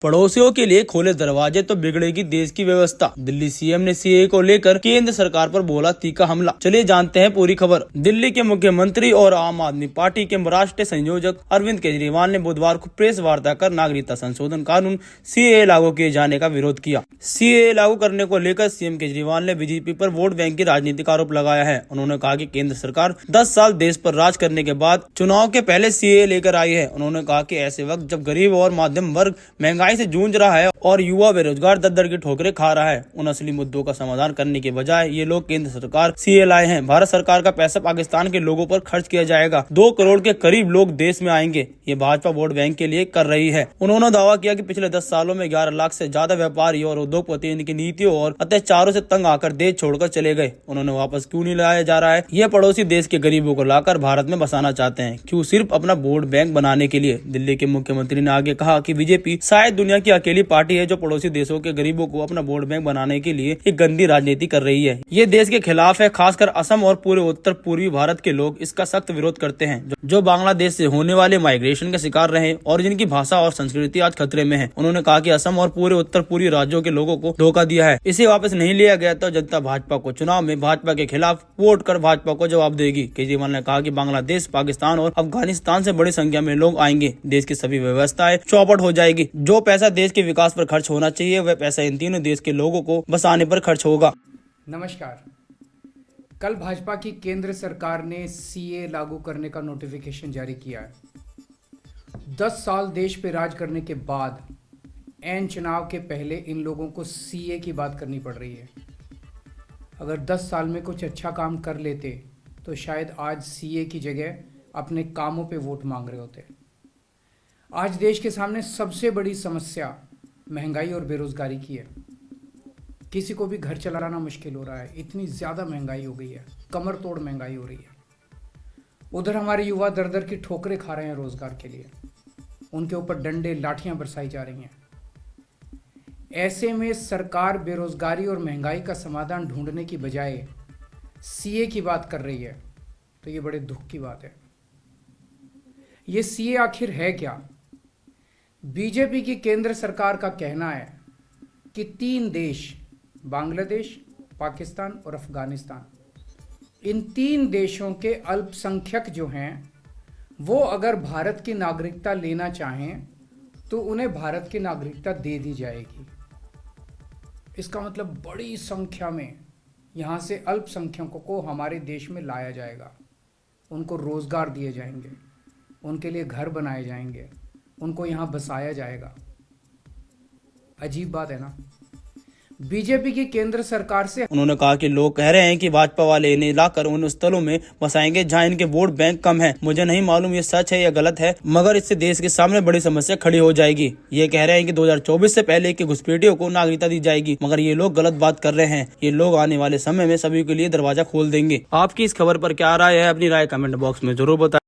पड़ोसियों के लिए खोले दरवाजे तो बिगड़ेगी देश की व्यवस्था। दिल्ली सीएम ने सीएए को लेकर केंद्र सरकार पर बोला तीखा हमला। चलिए जानते हैं पूरी खबर। दिल्ली के मुख्यमंत्री और आम आदमी पार्टी के राष्ट्रीय संयोजक अरविंद केजरीवाल ने बुधवार को प्रेस वार्ता कर नागरिकता संशोधन कानून सीएए लागू किए जाने का विरोध किया। सीएए लागू करने को लेकर सीएम केजरीवाल ने बीजेपी पर वोट बैंक की राजनीति का आरोप लगाया है। उन्होंने कहा कि केंद्र सरकार 10 साल देश पर राज करने के बाद चुनाव के पहले सीएए लेकर आई है। उन्होंने कहा कि ऐसे वक्त जब गरीब और मध्यम वर्ग महंगाई से जूझ रहा है और युवा बेरोजगार दर की ठोकरें खा रहा है, उन असली मुद्दों का समाधान करने के बजाय ये लोग केंद्र सरकार सीए लाए हैं। भारत सरकार का पैसा पाकिस्तान के लोगों पर खर्च किया जाएगा। 2 करोड़ के करीब लोग देश में आएंगे। ये भाजपा वोट बैंक के लिए कर रही है। उन्होंने दावा किया कि पिछले 10 सालों में 11 लाख से ज्यादा व्यापारी और उद्योगपति इनकी नीतियों और अत्याचारों से तंग आकर देश छोड़कर चले गए। उन्होंने वापस क्यों नहीं लाया जा रहा है? ये पड़ोसी देश के गरीबों को लाकर भारत में बसाना चाहते हैं। क्यों? सिर्फ अपना वोट बैंक बनाने के लिए। दिल्ली के मुख्यमंत्री ने आगे कहा कि बीजेपी शायद दुनिया की अकेली पार्टी है जो पड़ोसी देशों के गरीबों को अपना वोट बैंक बनाने के लिए एक गंदी राजनीति कर रही है। ये देश के खिलाफ है। खासकर असम और पूरे उत्तर पूर्वी भारत के लोग इसका सख्त विरोध करते हैं, जो बांग्लादेश से होने वाले माइग्रेशन के शिकार रहे और जिनकी भाषा और संस्कृति आज खतरे में है। उन्होंने कहा कि असम और पूरे उत्तर पूर्वी राज्यों के लोगों को धोखा दिया है। इसे वापस नहीं लिया गया तो जनता भाजपा को चुनाव में भाजपा के खिलाफ वोट कर भाजपा को जवाब देगी। केजरीवाल ने कहा कि बांग्लादेश, पाकिस्तान और अफगानिस्तान से बड़ी संख्या में लोग आएंगे। देश की सभी व्यवस्थाएं चौपट हो जाएगी। जो पैसा देश के विकास पर खर्च होना चाहिए वह पैसा इन तीनों देश के लोगों को बसाने पर खर्च होगा। नमस्कार। कल भाजपा की केंद्र सरकार ने सीए लागू करने का नोटिफिकेशन जारी किया है। 10 साल देश पे राज करने के बाद ऐन चुनाव के पहले इन लोगों को सीए की बात करनी पड़ रही है। अगर 10 साल में कुछ अच्छा काम कर लेते तो शायद आज सीए की जगह अपने कामों पे वोट मांग रहे होते। आज देश के सामने सबसे बड़ी समस्या महंगाई और बेरोजगारी की है। किसी को भी घर चलाना मुश्किल हो रहा है। इतनी ज़्यादा महंगाई हो गई है, कमर तोड़ महंगाई हो रही है। उधर हमारे युवा दर दर की ठोकरें खा रहे हैं रोजगार के लिए। उनके ऊपर डंडे लाठियां बरसाई जा रही हैं। ऐसे में सरकार बेरोजगारी और महंगाई का समाधान ढूंढने की बजाय सीए की बात कर रही है, तो ये बड़े दुख की बात है। ये सीए आखिर है क्या? बीजेपी की केंद्र सरकार का कहना है कि 3 देश, बांग्लादेश, पाकिस्तान और अफगानिस्तान, इन 3 देशों के अल्पसंख्यक जो हैं वो अगर भारत की नागरिकता लेना चाहें तो उन्हें भारत की नागरिकता दे दी जाएगी। इसका मतलब बड़ी संख्या में यहाँ से अल्पसंख्यकों को हमारे देश में लाया जाएगा। उनको रोजगार दिए जाएंगे, उनके लिए घर बनाए जाएंगे, उनको यहाँ बसाया जाएगा। अजीब बात है ना। बीजेपी की केंद्र सरकार से उन्होंने कहा कि लोग कह रहे हैं कि भाजपा वाले इन्हें लाकर उन स्थलों में बसाएंगे जहां इनके वोट बैंक कम है। मुझे नहीं मालूम ये सच है या गलत है, मगर इससे देश के सामने बड़ी समस्या खड़ी हो जाएगी। ये कह रहे हैं कि 2024 से पहले की घुसपैठियों को नागरिकता दी जाएगी, मगर ये लोग गलत बात कर रहे हैं। ये लोग आने वाले समय में सभी के लिए दरवाजा खोल देंगे। आपकी इस खबर पर क्या राय है? अपनी राय कमेंट बॉक्स में जरूर बताएं।